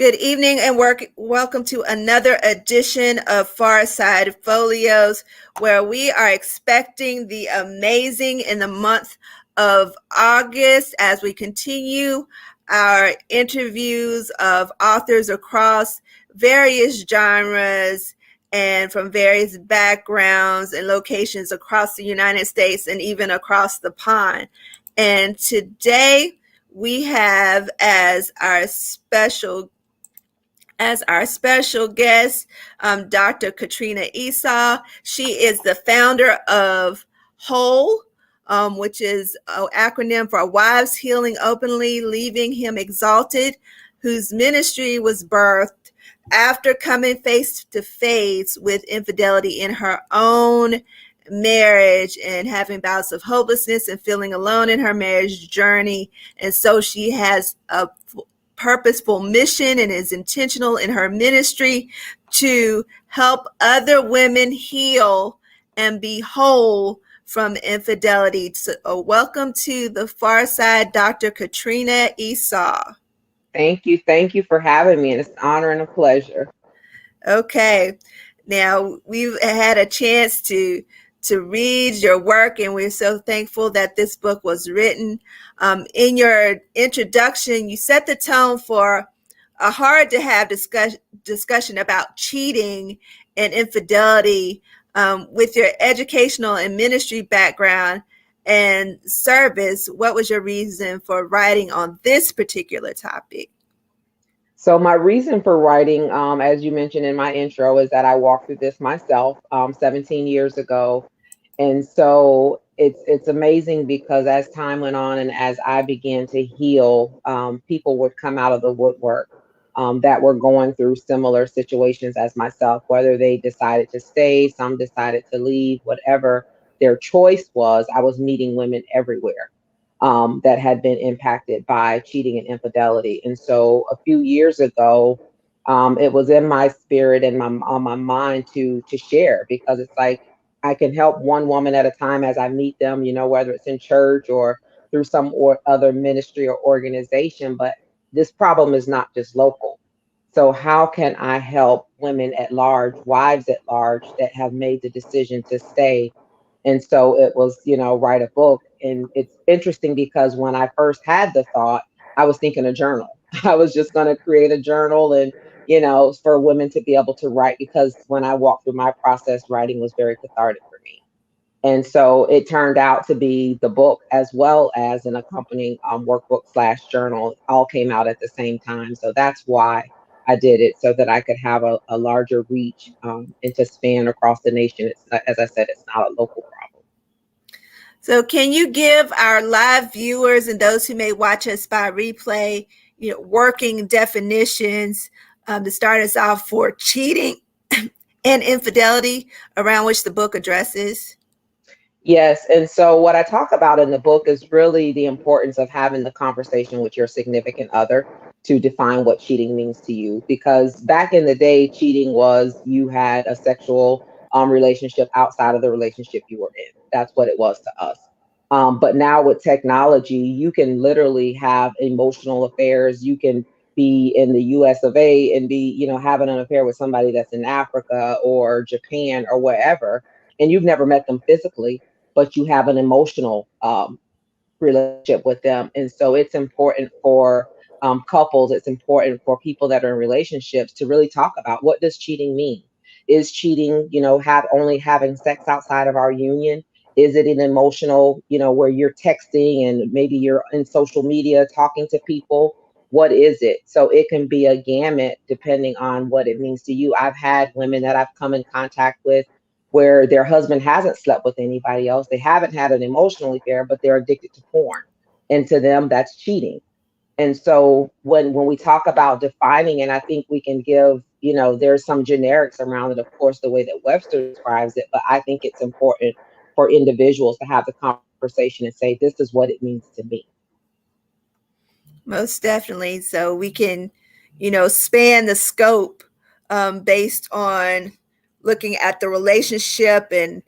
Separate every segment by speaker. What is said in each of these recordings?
Speaker 1: Good evening and welcome to another edition of PharSide Pholios, where we are expecting the amazing in the month of August as we continue our interviews of authors across various genres and from various backgrounds and locations across the United States and even across the pond. And today we have as our special guest, Dr. Katrina Esau. She is the founder of W.H.O.L.E, which is an acronym for Wives Healing Openly, Leaving Him Exalted, whose ministry was birthed after coming face to face with infidelity in her own marriage and having bouts of hopelessness and feeling alone in her marriage journey. And so she has a purposeful mission and is intentional in her ministry to help other women heal and be whole from infidelity. So, welcome to the Far Side, Dr. Katrina Esau.
Speaker 2: Thank you. Thank you for having me. And it's an honor and a pleasure.
Speaker 1: Okay. Now, we've had a chance to read your work, and we're so thankful that this book was written. In your introduction, you set the tone for a hard-to-have discussion about cheating and infidelity with your educational and ministry background and service. What was your reason for writing on this particular topic?
Speaker 2: So my reason for writing, as you mentioned in my intro, is that I walked through this myself 17 years ago. And so it's amazing because as time went on and as I began to heal, people would come out of the woodwork that were going through similar situations as myself, whether they decided to stay, some decided to leave, whatever their choice was. I was meeting women everywhere that had been impacted by cheating and infidelity. And so a few years ago, it was in my spirit and on my mind to share, because it's like I can help one woman at a time as I meet them, whether it's in church or through some or other ministry or organization. But this problem is not just local. So how can I help women at large, wives at large, that have made the decision to stay? And so it was, write a book. And it's interesting because when I first had the thought, I was thinking a journal. I was just going to create a journal and, for women to be able to write, because when I walked through my process, writing was very cathartic for me. And so it turned out to be the book as well as an accompanying workbook/journal, all came out at the same time. So that's why I did it, so that I could have a larger reach and to span across the nation. It's, as I said, it's not a local problem.
Speaker 1: So can you give our live viewers and those who may watch us by replay, working definitions to start us off for cheating and infidelity, around which the book addresses?
Speaker 2: Yes. And so what I talk about in the book is really the importance of having the conversation with your significant other to define what cheating means to you. Because back in the day, cheating was you had a sexual relationship outside of the relationship you were in. That's what it was to us. But now with technology, you can literally have emotional affairs. You can be in the US of A and be, having an affair with somebody that's in Africa or Japan or wherever, and you've never met them physically, but you have an emotional relationship with them. And so it's important for couples, it's important for people that are in relationships to really talk about, what does cheating mean? Is cheating, have only having sex outside of our union? Is it an emotional, where you're texting and maybe you're in social media talking to people? What is it? So it can be a gamut depending on what it means to you. I've had women that I've come in contact with where their husband hasn't slept with anybody else. They haven't had an emotional affair, but they're addicted to porn. And to them, that's cheating. And so when we talk about defining, and I think we can give, there's some generics around it, of course, the way that Webster describes it, but I think it's important for individuals to have the conversation and say, this is what it means to me.
Speaker 1: Most definitely. So we can, span the scope based on looking at the relationship and,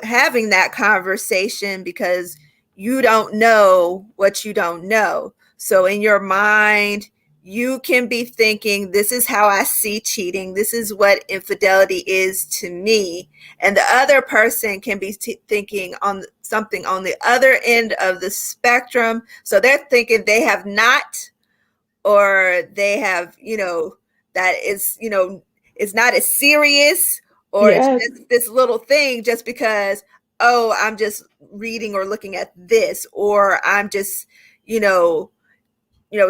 Speaker 1: having that conversation, because you don't know what you don't know. So in your mind, you can be thinking, this is how I see cheating, this is what infidelity is to me, and the other person can be thinking on something on the other end of the spectrum. So they're thinking they have not, or they have, that is, it's not as serious, or it's
Speaker 2: Yes.
Speaker 1: just this little thing, just because, oh, I'm just reading or looking at this, or I'm just, you know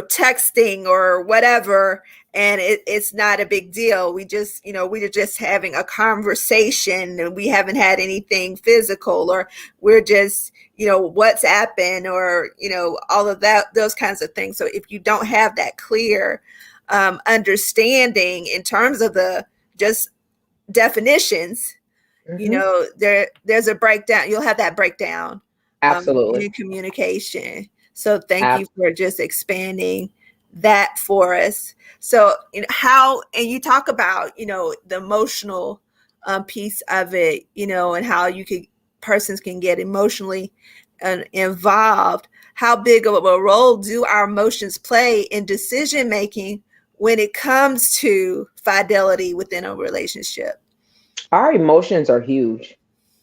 Speaker 1: texting or whatever, and it's not a big deal. We just, we're just having a conversation, and we haven't had anything physical, or we're just, WhatsApping, or, all of that, those kinds of things. So if you don't have that clear understanding in terms of the just definitions,
Speaker 2: Hmm.
Speaker 1: there's a breakdown. You'll have that breakdown
Speaker 2: Absolutely.
Speaker 1: in communication. So thank you
Speaker 2: Ab-
Speaker 1: for just expanding that for us. So, how, and you talk about, the emotional piece of it, and how you could persons can get emotionally involved. How big of a role do our emotions play in decision making when it comes to fidelity within a relationship?
Speaker 2: our emotions are huge.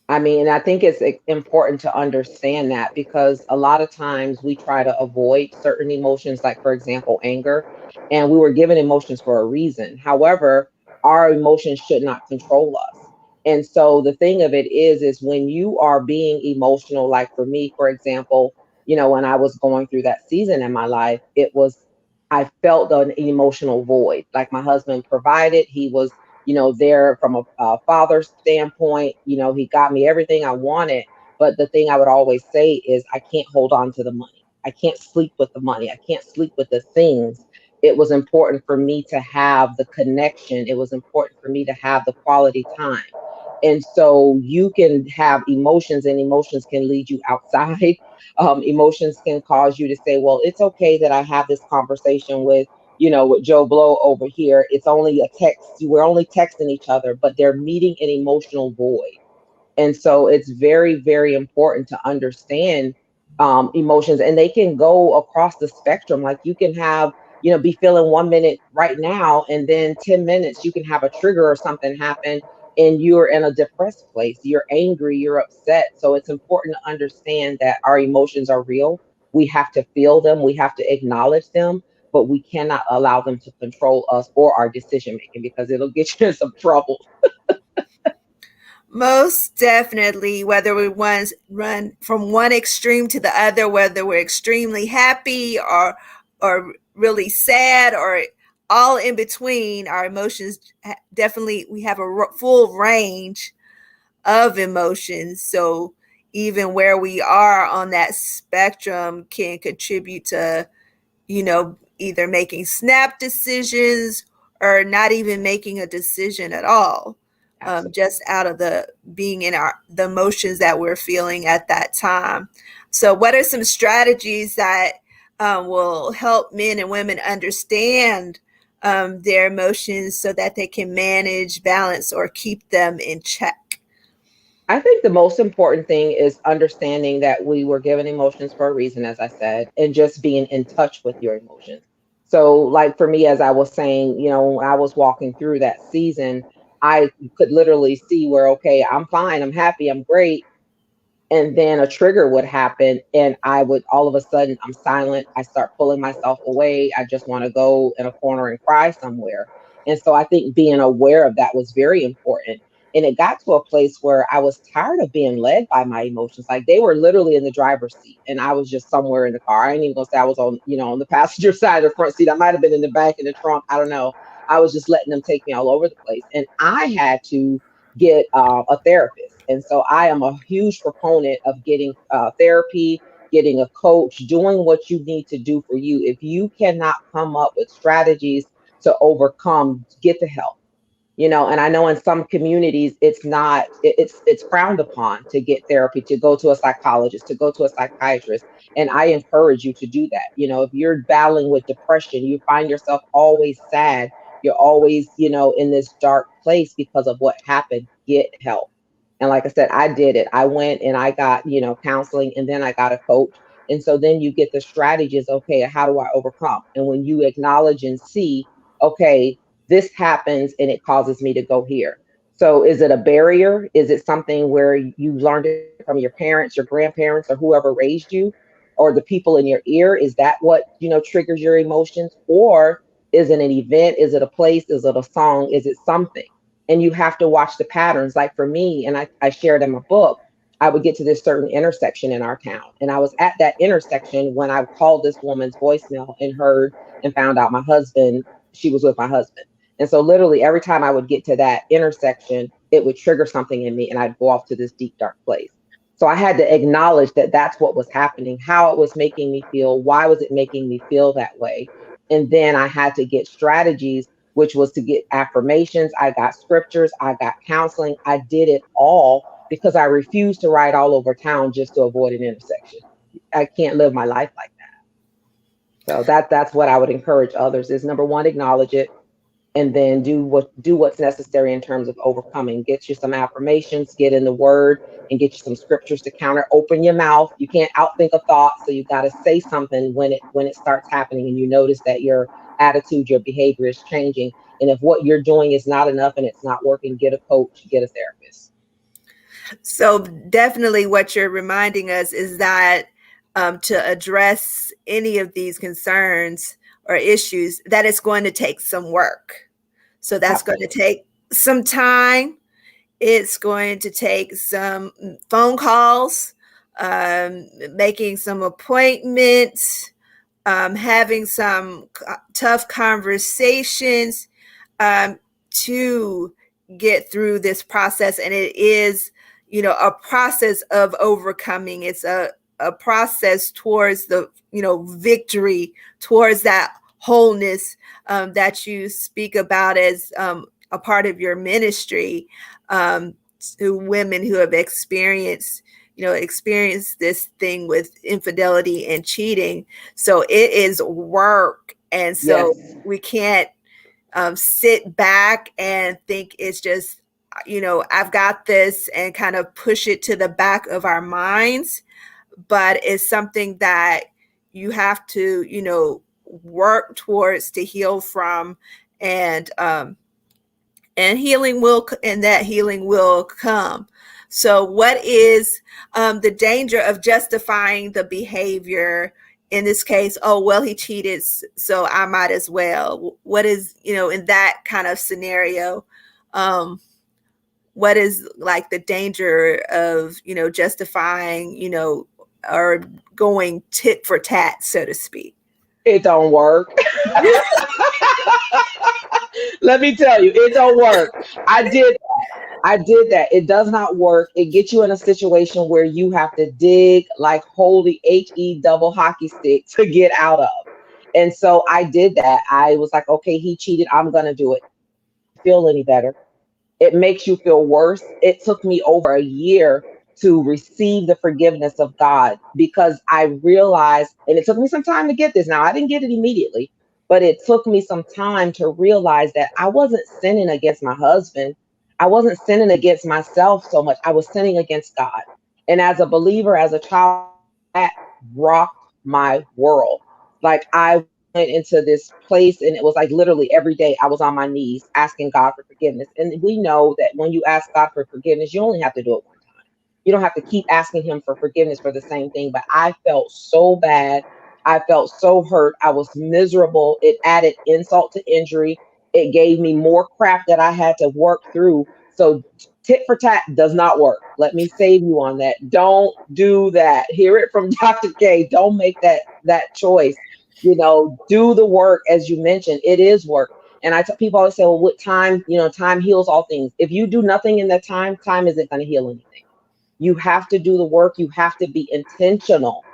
Speaker 2: I mean, and I think it's important to understand that because a lot of times we try to avoid certain emotions, like, for example, anger, and we were given emotions for a reason. However, our emotions should not control us. And so the thing of it is when you are being emotional, like for me, for example, when I was going through that season in my life, I felt an emotional void. Like my husband provided, he was there from a father standpoint. He got me everything I wanted. But the thing I would always say is, I can't hold on to the money. I can't sleep with the money. I can't sleep with the things. It was important for me to have the connection. It was important for me to have the quality time. And so you can have emotions, and emotions can lead you outside. Emotions can cause you to say, well, it's okay that I have this conversation with Joe Blow over here. It's only a text. We're only texting each other, but they're meeting an emotional void. And so it's very, very important to understand emotions, and they can go across the spectrum. Like you can be feeling 1 minute right now, and then 10 minutes you can have a trigger or something happen, and you're in a depressed place. You're angry, you're upset. So it's important to understand that our emotions are real. We have to feel them, we have to acknowledge them, but we cannot allow them to control us or our decision making because it'll get you in some trouble.
Speaker 1: Most definitely, whether we once run from one extreme to the other, whether we're extremely happy or really sad, or all in between, our emotions definitely, we have a full range of emotions. So even where we are on that spectrum can contribute to, either making snap decisions or not even making a decision at all,
Speaker 2: Absolutely.
Speaker 1: just out of the being in the emotions that we're feeling at that time. So, what are some strategies that will help men and women understand their emotions so that they can manage, balance, or keep them in check?
Speaker 2: I think the most important thing is understanding that we were given emotions for a reason, as I said, and just being in touch with your emotions. So, like for me, as I was saying, when I was walking through that season, I could literally see where, okay, I'm fine, I'm happy, I'm great, and then a trigger would happen, and I would all of a sudden, I'm silent, I start pulling myself away, I just want to go in a corner and cry somewhere. And so I think being aware of that was very important. And it got to a place where I was tired of being led by my emotions. Like they were literally in the driver's seat and I was just somewhere in the car. I ain't even gonna say I was on the passenger side of the front seat. I might have been in the back in the trunk, I don't know. I was just letting them take me all over the place, and I had to get a therapist. And so I am a huge proponent of getting therapy, getting a coach, doing what you need to do for you. If you cannot come up with strategies to overcome, get the help. And I know in some communities it's not it's frowned upon to get therapy, to go to a psychologist, to go to a psychiatrist. And I encourage you to do that. If you're battling with depression, you find yourself always sad, you're always in this dark place because of what happened, get help. And like I said, I did it. I went and I got counseling, and then I got a coach. And so then you get the strategies, okay, how do I overcome? And when you acknowledge and see, okay, this happens and it causes me to go here. So is it a barrier? Is it something where you learned it from your parents, your grandparents, or whoever raised you, or the people in your ear? Is that what, triggers your emotions? Or is it an event? Is it a place? Is it a song? Is it something? And you have to watch the patterns. Like for me, and I shared in my book, I would get to this certain intersection in our town. And I was at that intersection when I called this woman's voicemail and heard and found out my husband, she was with my husband. And so literally every time I would get to that intersection, it would trigger something in me and I'd go off to this deep, dark place. So I had to acknowledge that that's what was happening, how it was making me feel, why was it making me feel that way? And then I had to get strategies, which was to get affirmations. I got scriptures, I got counseling. I did it all because I refused to ride all over town just to avoid an intersection. I can't live my life like that. So that's what I would encourage others is number one, acknowledge it, and then do what's necessary in terms of overcoming. Get you some affirmations, get in the word, and get you some scriptures to counter. Open your mouth. You can't outthink a thought, so you got to say something when it starts happening and you notice that your attitude, your behavior is changing. And if what you're doing is not enough and it's not working, get a coach, get a therapist.
Speaker 1: So definitely what you're reminding us is that to address any of these concerns or issues, that it's going to take some work. So that's going to
Speaker 2: Absolutely.
Speaker 1: take some time. It's going to take some phone calls, making some appointments, having some tough conversations to get through this process. And it is, a process of overcoming. It's a process towards the, victory, towards that wholeness that you speak about as a part of your ministry to women who have experienced this thing with infidelity and cheating. So it is work. And so
Speaker 2: Yes.
Speaker 1: we can't sit back and think it's just, I've got this and kind of push it to the back of our minds. But it's something that you have to, work towards to heal from. And that healing will come. So what is the danger of justifying the behavior in this case? Oh, well, he cheated, so I might as well. What is, in that kind of scenario, um, what is like the danger of, justifying, or going tit for tat, so to speak?
Speaker 2: It don't work. Let me tell you, it don't work. I did that. It does not work. It gets you in a situation where you have to dig like holy HE double hockey stick to get out of. And so I did that. I was like, okay, he cheated. I'm going to do it. Feel any better. It makes you feel worse. It took me over a year to receive the forgiveness of God because I realized, and it took me some time to get this. Now, I didn't get it immediately, but it took me some time to realize that I wasn't sinning against my husband. I wasn't sinning against myself so much. I was sinning against God. And as a believer, as a child of God, that rocked my world. Like I went into this place and it was like literally every day I was on my knees asking God for forgiveness. And we know that when you ask God for forgiveness, you only have to do it one time. You don't have to keep asking him for forgiveness for the same thing. But I felt so bad. I felt so hurt. I was miserable. It added insult to injury. It gave me more crap that I had to work through. So tit for tat does not work. Let me save you on that. Don't do that. Hear it from Dr. K. Don't make that choice. Do the work. As you mentioned, it is work. And people always say, well, what time, time heals all things. If you do nothing in that time, time isn't going to heal anything. You have to do the work. You have to be intentional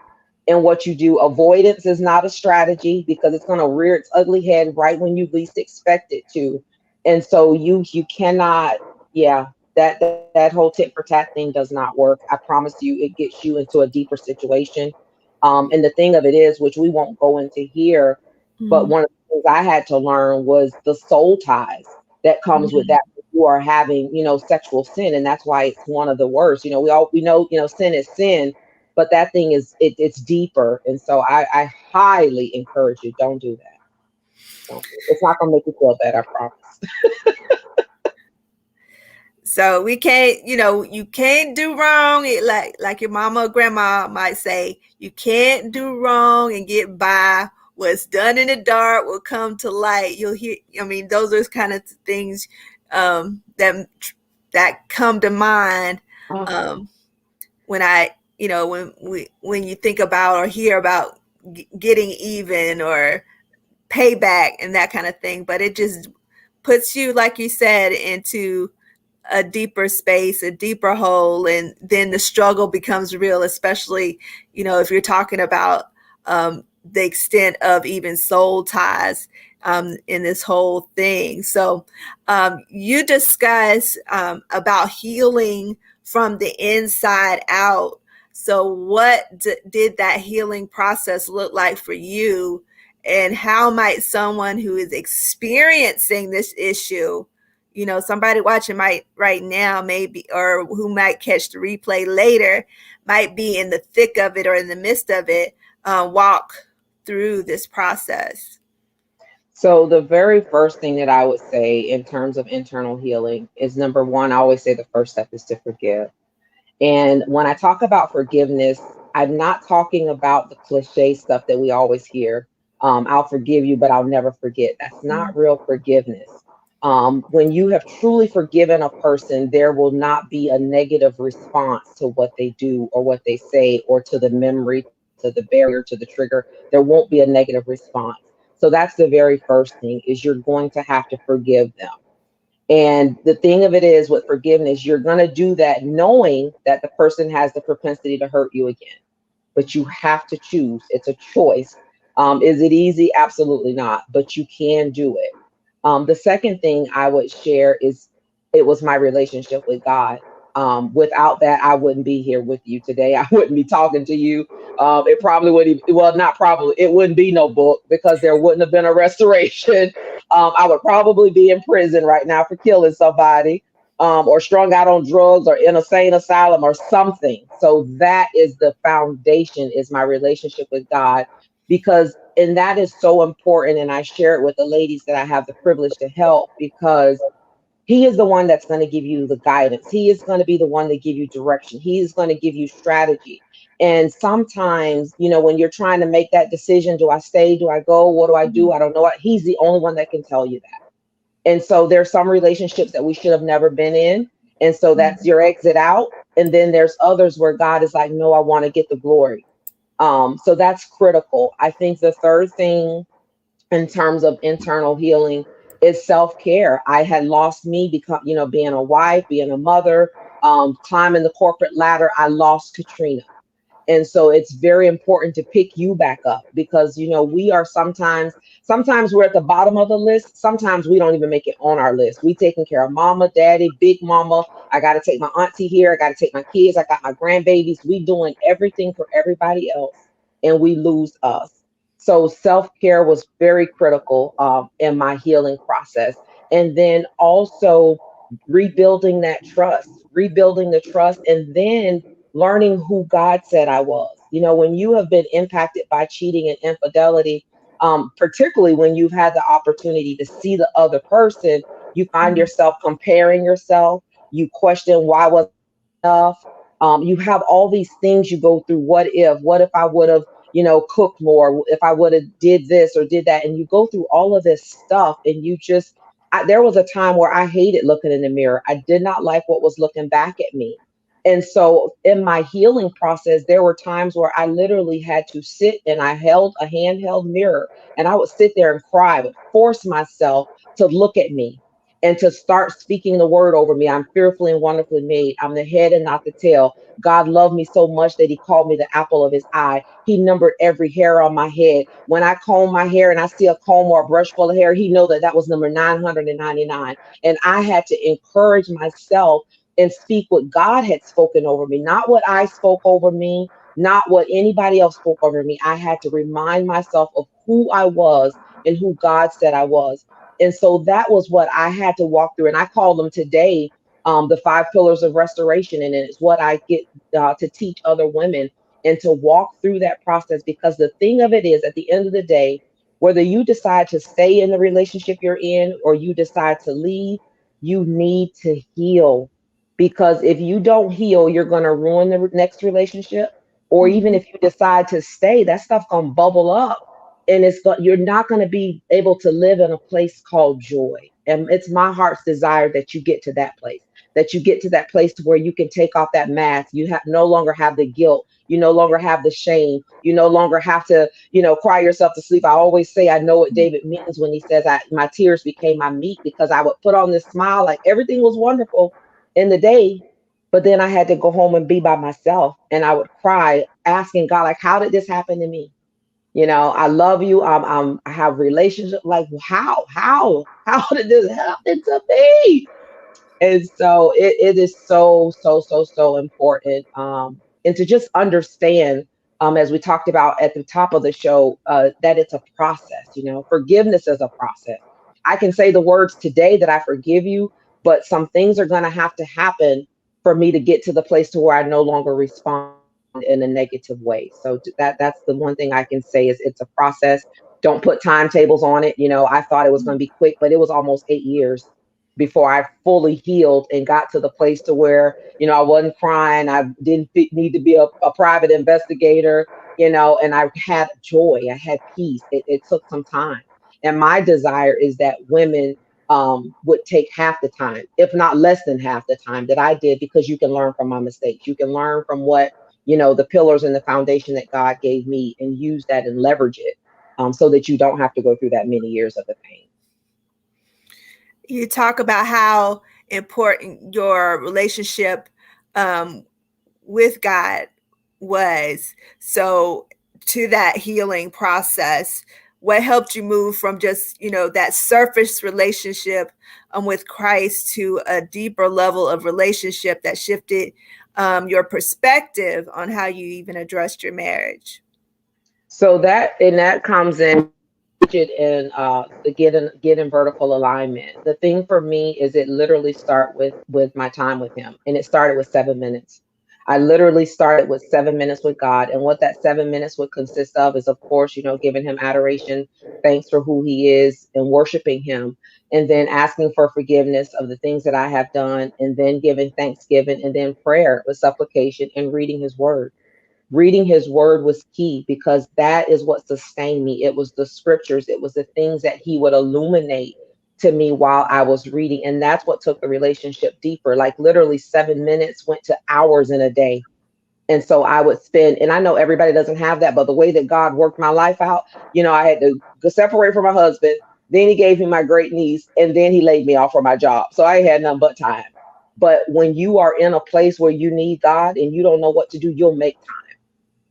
Speaker 2: in what you do. Avoidance is not a strategy because it's going to rear its ugly head right when you least expect it to. And so you cannot, yeah, that whole tit for tat thing does not work. I promise you, it gets you into a deeper situation. And the thing of it is, which we won't go into here, but
Speaker 1: Mhm.
Speaker 2: one of the things I had to learn was the soul ties that comes with
Speaker 1: Mhm.
Speaker 2: that. You are having, sexual sin, and that's why it's one of the worst. We know, sin is sin, but that thing it's deeper. And so I highly encourage you, don't do that. Don't do it. It's not gonna make you feel bad, I promise.
Speaker 1: So we can't, you can't do wrong. Like your mama or grandma might say, you can't do wrong and get by. What's done in the dark will come to light. You'll hear. I mean, those are kind of things that come to mind
Speaker 2: Uh,
Speaker 1: um, when when you think about or hear about getting even or payback and that kind of thing. But it just puts you, like you said, into a deeper space, a deeper hole, and then the struggle becomes real, especially, if you're talking about the extent of even soul ties in this whole thing. So you discuss about healing from the inside out. So what did that healing process look like for you? And how might someone who is experiencing this issue, somebody watching might right now maybe, or who might catch the replay later, might be in the thick of it or in the midst of it, walk through this process?
Speaker 2: so the very first thing that I would say in terms of internal healing is, number one, I always say the first step is to forgive. And when I talk about forgiveness, I'm not talking about the cliche stuff that we always hear. I'll forgive you, but I'll never forget. That's not real forgiveness. When you have truly forgiven a person, there will not be a negative response to what they do or what they say, or to the memory, to the barrier, to the trigger. There won't be a negative response. So that's the very first thing, is you're going to have to forgive them. And the thing of it is, with forgiveness, you're going to do that knowing that the person has the propensity to hurt you again, but you have to choose. It's a choice. Is it easy? Absolutely not, but you can do it. The second thing I would share is, it was my relationship with God. Without that, I wouldn't be here with you today. I wouldn't be talking to you. It probably wouldn't, well, not probably, it wouldn't be no book, because there wouldn't have been a restoration. I would probably be in prison right now for killing somebody, or strung out on drugs, or in a sane asylum or something. So that is the foundation, is my relationship with God. Because, and that is so important. And I share it with the ladies that I have the privilege to help, because he is the one that's going to give you the guidance. He is going to be the one to give you direction. He is going to give you strategy. And sometimes, when you're trying to make that decision, do I stay? Do I go? What do I do? I don't know. He's the only one that can tell you that. And so there's some relationships that we should have never been in. And so that's your exit out. And then there's others where God is like, no, I want to get the glory. So that's critical. I think the third thing in terms of internal healing is self-care. I had lost me because, being a wife, being a mother, climbing the corporate ladder. I lost Katrina. And so it's very important to pick you back up, because we are sometimes we're at the bottom of the list. Sometimes we don't even make it on our list. We taking care of mama, daddy, big mama. I got to take my auntie here. I got to take my kids. I got my grandbabies. We doing everything for everybody else, and we lose us. So self-care was very critical in my healing process. And then also rebuilding the trust, and then learning who God said I was. When you have been impacted by cheating and infidelity, particularly when you've had the opportunity to see the other person, you find yourself comparing yourself. You question, why wasn't I enough? You have all these things you go through. What if I would have, cooked more? If I would have did this or did that? And you go through all of this stuff, and there was a time where I hated looking in the mirror. I did not like what was looking back at me. And so in my healing process, there were times where I literally had to sit, and I held a handheld mirror, and I would sit there and cry, but force myself to look at me and to start speaking the word over me. I'm fearfully and wonderfully made. I'm the head and not the tail. God loved me so much that he called me the apple of his eye. He numbered every hair on my head. When I comb my hair and I see a comb or a brush full of hair, he know that that was number 999. And I had to encourage myself and speak what God had spoken over me, not what I spoke over me, not what anybody else spoke over me. I had to remind myself of who I was and who God said I was. And so that was what I had to walk through. And I call them today the 5 pillars of restoration. And it's what I get to teach other women. and to walk through that process. Because the thing of it is, at the end of the day, whether you decide to stay in the relationship you're in or you decide to leave, you need to heal. Because if you don't heal, you're going to ruin the next relationship. Or even
Speaker 1: Mhm.
Speaker 2: if you decide to stay, that stuff going to bubble up, and you're not going to be able to live in a place called joy. And it's my heart's desire that you get to that place, that you get to that place to where you can take off that mask. You have no longer have the guilt. You no longer have the shame. You no longer have to, cry yourself to sleep. I always say I know what David means when he says my tears became my meat, because I would put on this smile like everything was wonderful in the day, but then I had to go home and be by myself, and I would cry asking God, like, how did this happen to me? I love you. I have relationship. Like, how did this happen to me? And so it is so, so, so, so important. And to just understand, as we talked about at the top of the show, that it's a process. Forgiveness is a process. I can say the words today that I forgive you, but some things are going to have to happen for me to get to the place to where I no longer respond in a negative way. So that's the one thing I can say is it's a process. Don't put timetables on it. I thought it was going to be quick, but it was almost 8 years before I fully healed and got to the place to where, I wasn't crying. I didn't need to be a private investigator, and I had joy. I had peace. It took some time. And my desire is that women would take half the time, if not less than half the time that I did, because you can learn from my mistakes. You can learn from what, the pillars and the foundation that God gave me, and use that and leverage it, so that you don't have to go through that many years of the pain.
Speaker 1: You talk about how important your relationship um, with God was. So, to that healing process, what helped you move from just, that surface relationship with Christ to a deeper level of relationship that shifted your perspective on how you even addressed your marriage?
Speaker 2: So that comes in it in the get in vertical alignment. The thing for me is it literally start with my time with him, and it started with 7 minutes. I literally started with 7 minutes with God, and what that 7 minutes would consist of is, of course, giving him adoration, thanks for who he is, and worshiping him, and then asking for forgiveness of the things that I have done, and then giving thanksgiving, and then prayer with supplication, and reading his word. Reading his word was key, because that is what sustained me. It was the scriptures, it was the things that he would illuminate to me while I was reading. And that's what took the relationship deeper. Like, literally 7 minutes went to hours in a day. And so I would spend, and I know everybody doesn't have that, but the way that God worked my life out, I had to go separate from my husband. Then he gave me my great niece, and then he laid me off for my job. So I had nothing but time. But when you are in a place where you need God and you don't know what to do, you'll make time.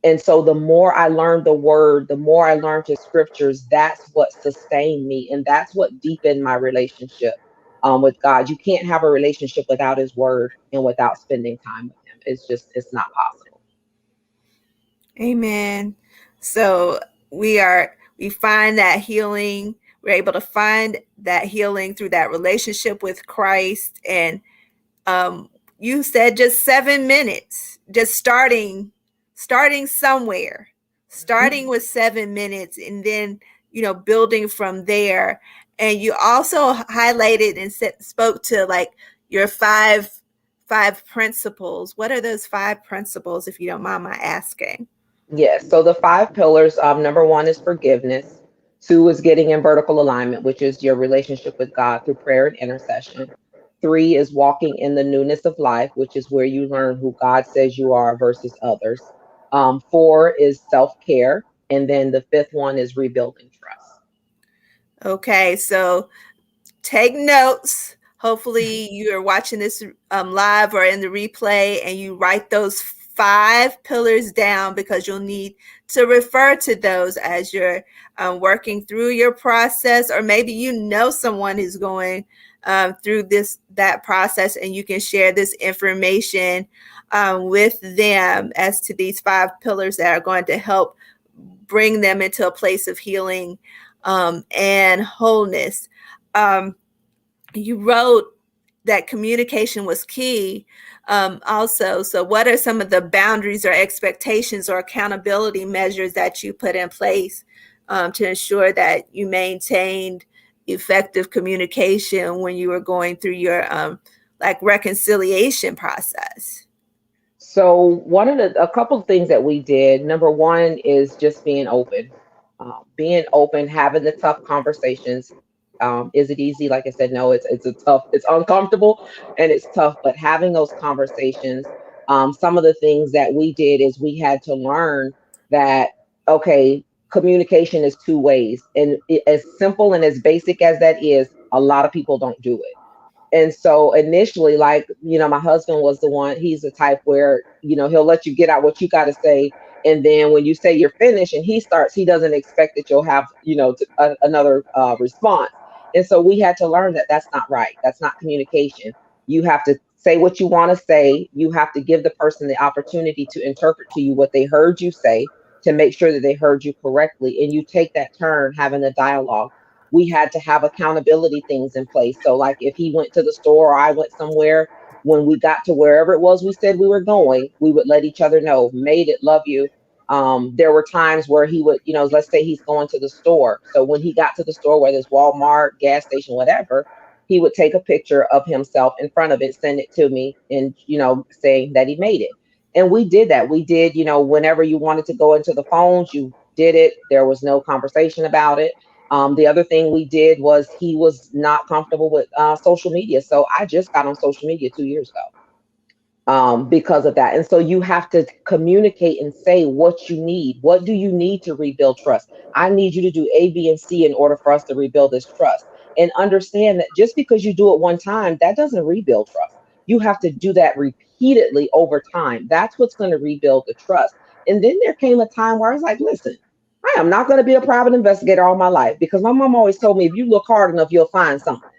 Speaker 2: And so the more I learned the word, the more I learned his scriptures, that's what sustained me. And that's what deepened my relationship with God. You can't have a relationship without his word and without spending time with him. It's not possible.
Speaker 1: Amen. So we find that healing. We're able to find that healing through that relationship with Christ. And um, you said just 7 minutes, just starting somewhere, starting with 7 minutes, and then building from there. And you also highlighted and spoke to like your five principles. What are those five principles, if you don't mind my asking?
Speaker 2: Yes. So the 5 pillars, number one is forgiveness. Two is getting in vertical alignment, which is your relationship with God through prayer and intercession. Three is walking in the newness of life, which is where you learn who God says you are versus others. Four is self care. And then the fifth one is rebuilding trust.
Speaker 1: Okay, so take notes. Hopefully, you are watching this live or in the replay, and you write those five pillars down, because you'll need to refer to those as you're working through your process, or maybe someone who's going through that process, and you can share this information with them as to these five pillars that are going to help bring them into a place of healing and wholeness. Um, you wrote that communication was key. Also, so what are some of the boundaries or expectations or accountability measures that you put in place to ensure that you maintained effective communication when you were going through your like reconciliation process?
Speaker 2: So a couple of things that we did. Number one is just being open, having the tough conversations. Is it easy? Like I said, no. It's uncomfortable, and it's tough. But having those conversations. Some of the things that we did is we had to learn that, okay, communication is two ways, and as simple and as basic as that is, a lot of people don't do it. And so initially, like, my husband was the one, he's the type where, he'll let you get out what you got to say. And then when you say you're finished and he doesn't expect that you'll have, another response. And so we had to learn that that's not right. That's not communication. You have to say what you want to say. You have to give the person the opportunity to interpret to you what they heard you say, to make sure that they heard you correctly. And you take that turn having a dialogue. We had to have accountability things in place. So, like, if he went to the store or I went somewhere, when we got to wherever it was we said we were going, we would let each other know, made it, love you. There were times where he would, let's say he's going to the store. So when he got to the store, whether it's Walmart, gas station, whatever, he would take a picture of himself in front of it, send it to me, and, saying that he made it. And we did that. We did, whenever you wanted to go into the phones, you did it. There was no conversation about it. The other thing we did was he was not comfortable with social media. So I just got on social media 2 years ago because of that. And so you have to communicate and say what you need. What do you need to rebuild trust? I need you to do A, B, and C in order for us to rebuild this trust. And understand that just because you do it one time, that doesn't rebuild trust. You have to do that repeatedly over time. That's what's going to rebuild the trust. And then there came a time where I was like, listen, I am not going to be a private investigator all my life, because my mom always told me if you look hard enough, you'll find something.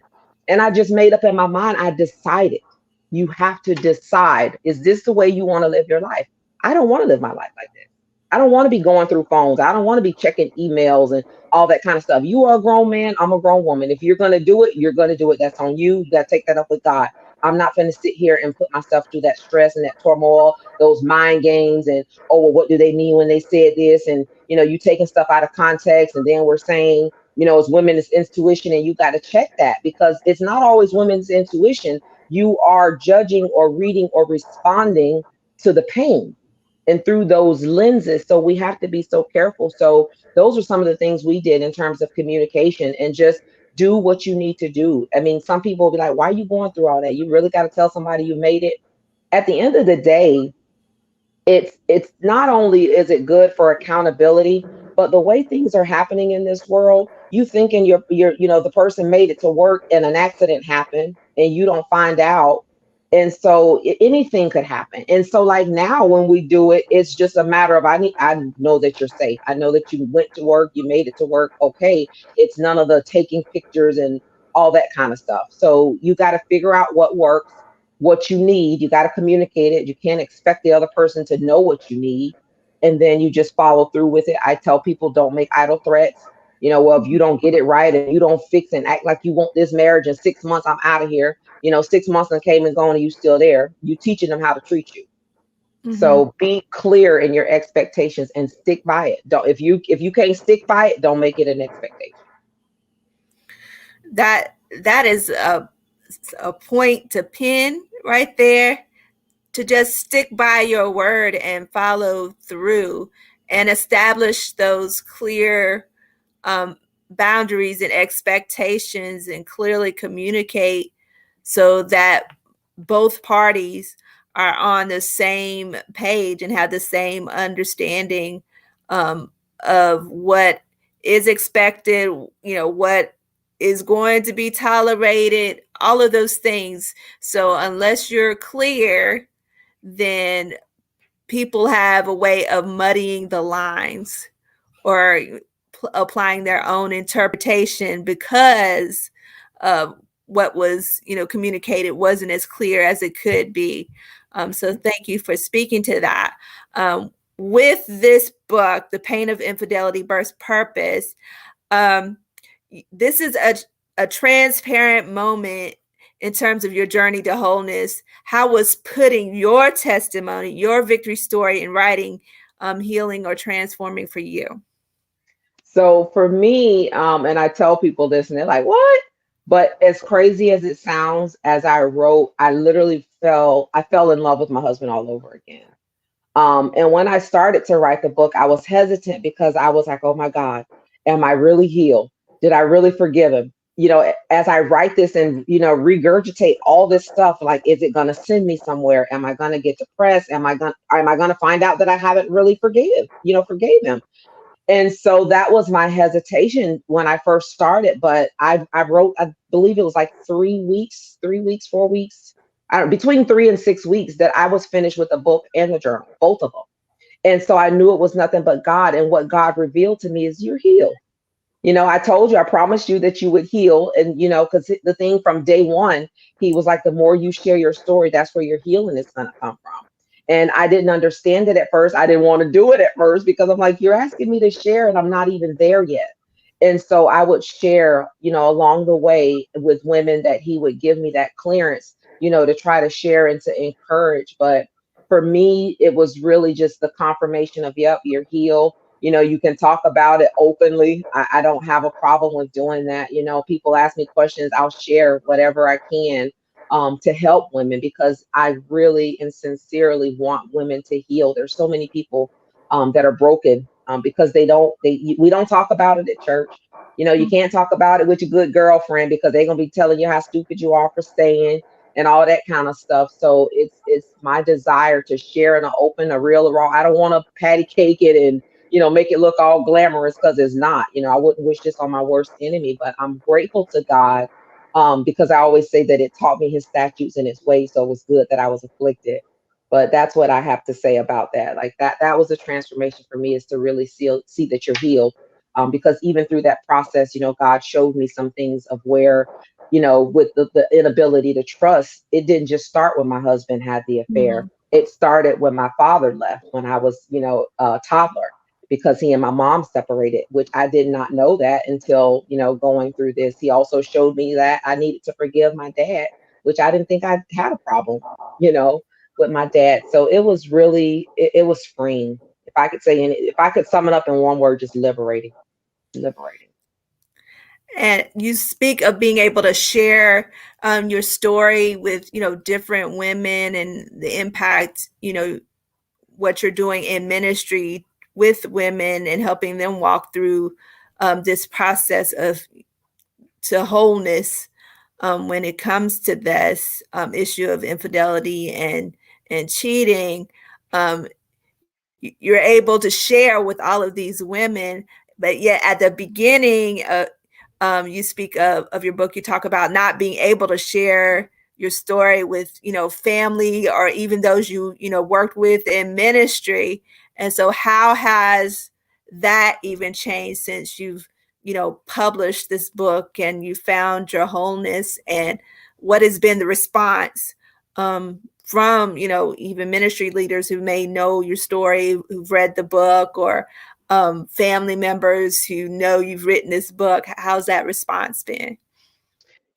Speaker 2: And I just made up in my mind, I decided. You have to decide, is this the way you want to live your life? I don't want to live my life like this. I don't want to be going through phones. I don't want to be checking emails and all that kind of stuff. You are a grown man. I'm a grown woman. If you're going to do it, you're going to do it. That's on you. You got to take that up with God. I'm not going to sit here and put myself through that stress and that turmoil, those mind games, and, oh, well, what do they mean when they said this? And, you taking stuff out of context, and then we're saying, it's women's intuition, and you got to check that, because it's not always women's intuition. You are judging or reading or responding to the pain and through those lenses. So we have to be so careful. So those are some of the things we did in terms of communication, and just do what you need to do. I mean, some people will be like, why are you going through all that? You really got to tell somebody you made it. At the end of the day, it's not only is it good for accountability, but the way things are happening in this world, you thinking the person made it to work and an accident happened and you don't find out. And so anything could happen. And so, like, now when we do it, it's just a matter of, I know that you're safe. I know that you went to work, you made it to work. Okay. It's none of the taking pictures and all that kind of stuff. So you got to figure out what works, what you need. You got to communicate it. You can't expect the other person to know what you need. And then you just follow through with it. I tell people, don't make idle threats. Well, if you don't get it right and you don't fix and act like you want this marriage in 6 months, I'm out of here. 6 months and came and gone and you still there. You teaching them how to treat you.
Speaker 1: Mm-hmm.
Speaker 2: So be clear in your expectations and stick by it. Don't if you can't stick by it, don't make it an expectation.
Speaker 1: That is a point to pin right there, to just stick by your word and follow through and establish those clear um, boundaries and expectations, and clearly communicate so that both parties are on the same page and have the same understanding um, of what is expected, what is going to be tolerated, all of those things. So unless you're clear, then people have a way of muddying the lines or applying their own interpretation because what was communicated wasn't as clear as it could be. So thank you for speaking to that. With this book, The Pain of Infidelity Births Purpose, this is a transparent moment in terms of your journey to wholeness? How was putting your testimony, your victory story in writing, healing or transforming for you?
Speaker 2: So for me, and I tell people this, and they're like, "What?" But as crazy as it sounds, as I wrote, I fell in love with my husband all over again. And when I started to write the book, I was hesitant because I was like, "Oh my God, am I really healed? Did I really forgive him?" As I write this and regurgitate all this stuff, like, is it going to send me somewhere? Am I going to get depressed? Am I going to find out that I haven't really forgave him? And so that was my hesitation when I first started. But I wrote, I believe it was like 3 weeks, 3 weeks, 4 weeks, I don't between 3 and 6 weeks that I was finished with the book and the journal, both of them. And so I knew it was nothing but God. And what God revealed to me is you're healed. I told you, I promised you that you would heal. And, because the thing from day one, he was like, the more you share your story, that's where your healing is going to come from. And I didn't understand it at first. I didn't want to do it at first because I'm like, you're asking me to share and I'm not even there yet. And so I would share, along the way with women that he would give me that clearance, to try to share and to encourage. But for me, it was really just the confirmation of, yep, you're healed. You can talk about it openly. I don't have a problem with doing that. People ask me questions, I'll share whatever I can, to help women, because I really and sincerely want women to heal. There's so many people that are broken, because we don't talk about it at church. You can't talk about it with your good girlfriend because they're gonna be telling you how stupid you are for staying and all that kind of stuff. So it's my desire to share in an open, a real, raw. I don't want to patty cake it and make it look all glamorous, because it's not. I wouldn't wish this on my worst enemy, but I'm grateful to God, because I always say that it taught me his statutes and his ways. So it was good that I was afflicted. But that's what I have to say about that. Like that was a transformation for me, is to really see that you're healed. Because even through that process, God showed me some things of where, with the inability to trust, it didn't just start when my husband had the affair.
Speaker 1: Mhm.
Speaker 2: It started when my father left, when I was, a toddler, because he and my mom separated, which I did not know that until, going through this. He also showed me that I needed to forgive my dad, which I didn't think I had a problem, you know, with my dad. So it was really, it was freeing. If I could sum it up in one word, just liberating, liberating.
Speaker 1: And you speak of being able to share your story with different women and the impact what you're doing in ministry with women and helping them walk through this process of to wholeness when it comes to this issue of infidelity and cheating. um, you're able to share with all of these women, but yet at the beginning, you speak of your book, you talk about not being able to share your story with family or even those you worked with in ministry. And so how has that even changed since you've published this book and you found your wholeness, and what has been the response from even ministry leaders who may know your story, who've read the book, or family members who know you've written this book? How's that response been?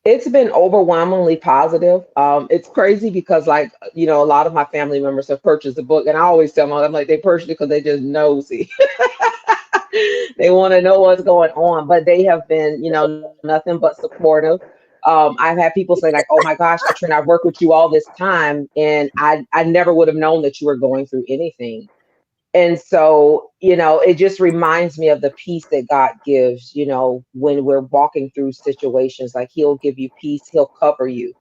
Speaker 2: It's been overwhelmingly positive. It's crazy because, like, a lot of my family members have purchased the book, and I always tell them, I'm like, they purchased it because they just nosy. They want to know what's going on, but they have been, nothing but supportive. I've had people say like, "Oh my gosh, Katrina, I've worked with you all this time, and I never would have known that you were going through anything." And so, it just reminds me of the peace that God gives, when we're walking through situations. Like, he'll give you peace, he'll cover you.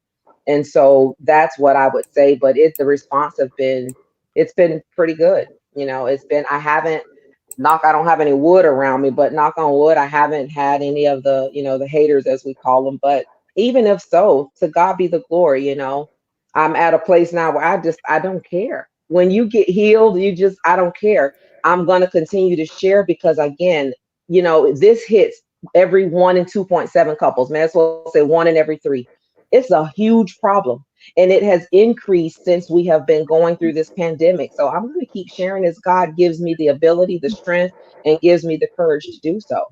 Speaker 2: And so that's what I would say. But the response it's been pretty good. I haven't, I don't have any wood around me, but knock on wood, I haven't had any of the haters, as we call them. But even if so, to God be the glory. I'm at a place now where I don't care. When you get healed, I don't care. I'm going to continue to share, because again, this hits every 1 in 2.7 couples. May as well say 1 in every 3. It's a huge problem. And it has increased since we have been going through this pandemic. So I'm going to keep sharing as God gives me the ability, the strength, and gives me the courage to do so.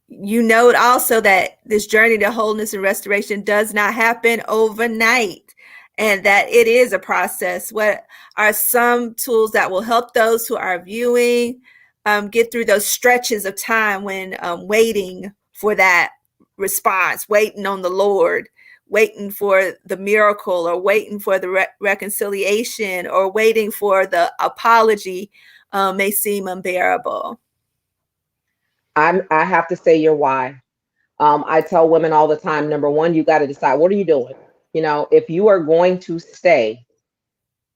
Speaker 1: You note also that this journey to wholeness and restoration does not happen overnight, and that it is a process. What are some tools that will help those who are viewing get through those stretches of time when waiting for that response, waiting on the Lord, waiting for the miracle, or waiting for the reconciliation, or waiting for the apology may seem unbearable?
Speaker 2: I have to say your why. I tell women all the time, number one, you got to decide, what are you doing? You know, if you are going to stay,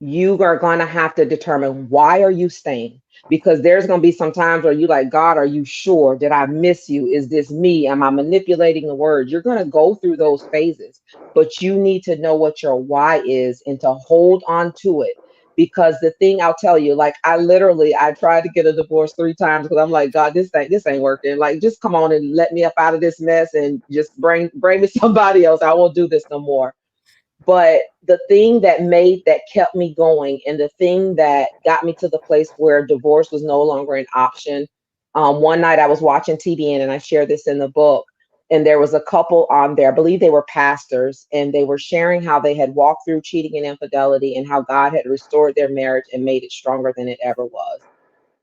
Speaker 2: you are going to have to determine, why are you staying? Because there's going to be some times where you like, God, are you sure? Did I miss you? Is this me? Am I manipulating the words? You're going to go through those phases, but you need to know what your why is and to hold on to it. Because the thing, I'll tell you, like, I tried to get a divorce 3 times because I'm like, God, this ain't working. Like, just come on and let me up out of this mess and just bring me somebody else. I won't do this no more. But the thing that kept me going, and the thing that got me to the place where divorce was no longer an option. One night I was watching TVN, and I share this in the book, and there was a couple on there. I believe they were pastors, and they were sharing how they had walked through cheating and infidelity, and how God had restored their marriage and made it stronger than it ever was.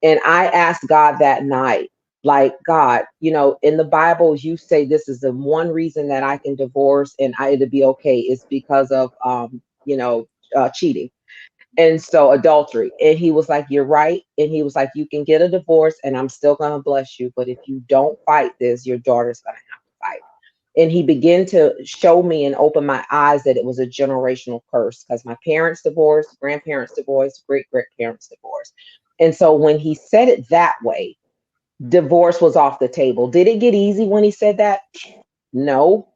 Speaker 2: And I asked God that night, like, God, in the Bible, you say this is the one reason that I can divorce and it'll be okay, is because of, cheating. And so adultery. And he was like, you're right. And he was like, you can get a divorce and I'm still going to bless you. But if you don't fight this, your daughter's going to have to fight. And he began to show me and open my eyes that it was a generational curse, because my parents divorced, grandparents divorced, great grandparents divorced. And so when he said it that way, divorce was off the table. Did it get easy when he said that? No.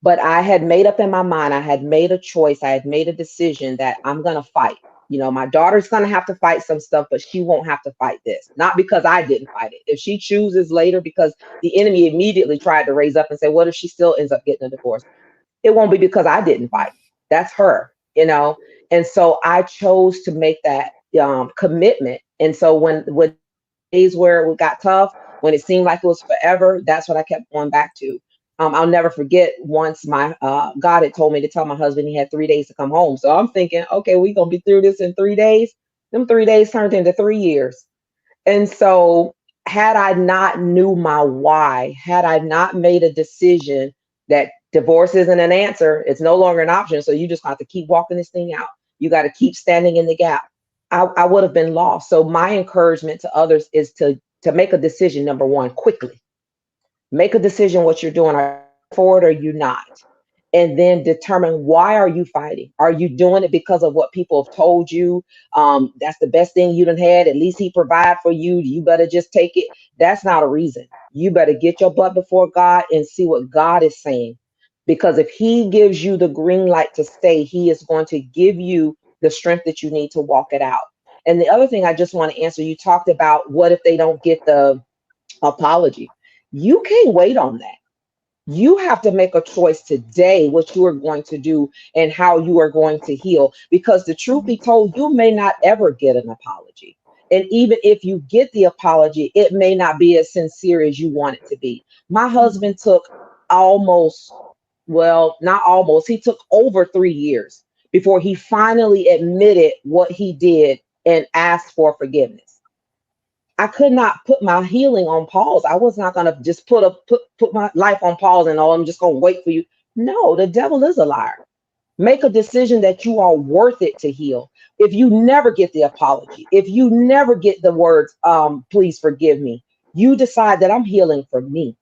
Speaker 2: But I had made up in my mind, I had made a choice, I had made a decision that I'm going to fight. My daughter's going to have to fight some stuff, but she won't have to fight this. Not because I didn't fight it. If she chooses later, because the enemy immediately tried to raise up and say, what if she still ends up getting a divorce? It won't be because I didn't fight. That's her. And so I chose to make that commitment. And so when days where it got tough, when it seemed like it was forever, that's what I kept going back to. I'll never forget, once my God had told me to tell my husband he had 3 days to come home. So I'm thinking, okay, we're gonna be through this in 3 days. Them 3 days turned into 3 years. And so, had I not knew my why, had I not made a decision that divorce isn't an answer, it's no longer an option. So you just have to keep walking this thing out. You got to keep standing in the gap. I would have been lost. So my encouragement to others is to make a decision. Number one, quickly make a decision what you're doing. Are you forward or are you not? And then determine, why are you fighting? Are you doing it because of what people have told you? That's the best thing you done had. At least he provide for you. You better just take it. That's not a reason. You better get your butt before God and see what God is saying. Because if he gives you the green light to stay, he is going to give you the strength that you need to walk it out. And the other thing I just want to answer, you talked about, what if they don't get the apology? You can't wait on that. You have to make a choice today what you are going to do and how you are going to heal. Because the truth be told, you may not ever get an apology. And even if you get the apology, it may not be as sincere as you want it to be. My husband took almost, well, not almost, he took over 3 years before he finally admitted what he did and asked for forgiveness. I could not put my healing on pause. I was not gonna just put my life on pause and, oh, I'm just gonna wait for you. No, the devil is a liar. Make a decision that you are worth it to heal. If you never get the apology, if you never get the words, please forgive me, you decide that I'm healing for me,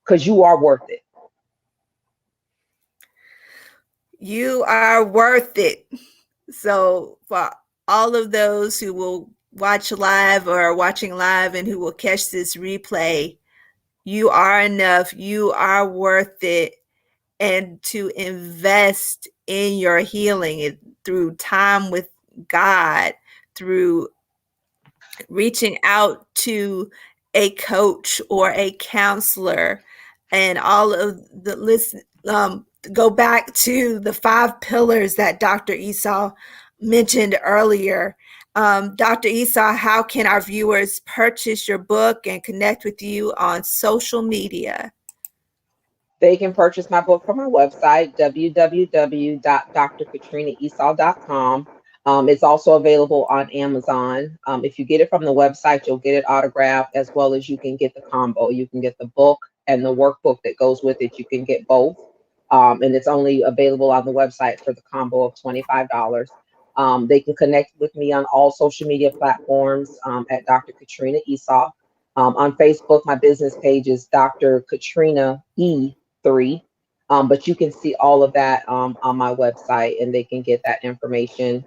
Speaker 2: because you are worth it.
Speaker 1: You are worth it. So, for all of those who will watch live or are watching live and who will catch this replay, you are enough. You are worth it. And to invest in your healing through time with God, through reaching out to a coach or a counselor, and all of the listen. Go back to the 5 pillars that Dr. Esau mentioned earlier. Dr. Esau, how can our viewers purchase your book and connect with you on social media?
Speaker 2: They can purchase my book from my website, www.drkatrinaesau.com. It's also available on Amazon. If you get it from the website, you'll get it autographed, as well as you can get the combo. You can get the book and the workbook that goes with it. You can get both. And it's only available on the website for the combo of $25. They can connect with me on all social media platforms at Dr. Katrina Esau. On Facebook, my business page is Dr. Katrina E3. But you can see all of that on my website, and they can get that information,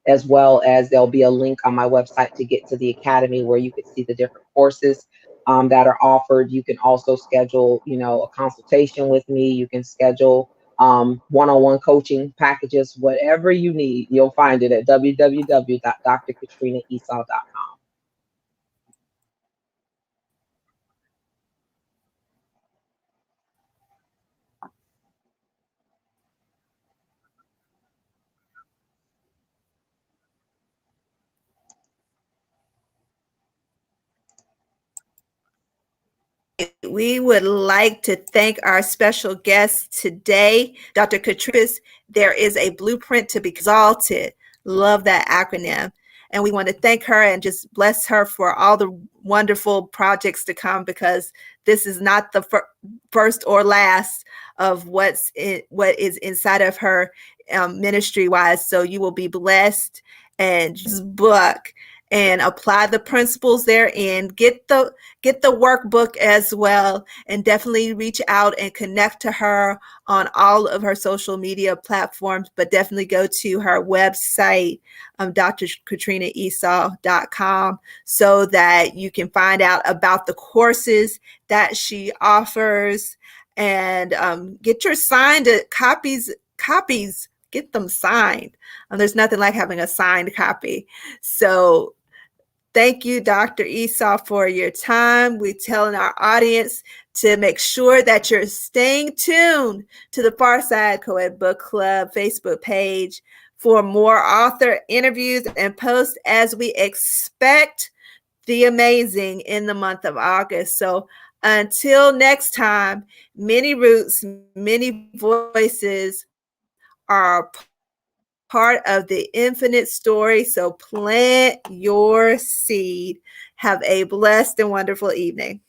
Speaker 2: as well as there'll be a link on my website to get to the academy where you could see the different courses that are offered. You can also schedule, a consultation with me. You can schedule one-on-one coaching packages, whatever you need. You'll find it at www.drkatrinaesau.com.
Speaker 1: We would like to thank our special guest today, Dr. Katrina. There is a blueprint to be exalted. Love that acronym. And we want to thank her and just bless her for all the wonderful projects to come, because this is not the first or last of what is inside of her ministry wise. So you will be blessed, and just book and apply the principles therein. Get the workbook as well, and definitely reach out and connect to her on all of her social media platforms, but definitely go to her website, drkatrinaesau.com, so that you can find out about the courses that she offers, and get your signed copies. Get them signed. There's nothing like having a signed copy. So thank you, Dr. Esau, for your time. We're telling our audience to make sure that you're staying tuned to the PharSide Co-Ed Book Club Facebook page for more author interviews and posts, as we expect the amazing in the month of August. So until next time, many roots, many voices are part of the infinite story. So plant your seed. Have a blessed and wonderful evening.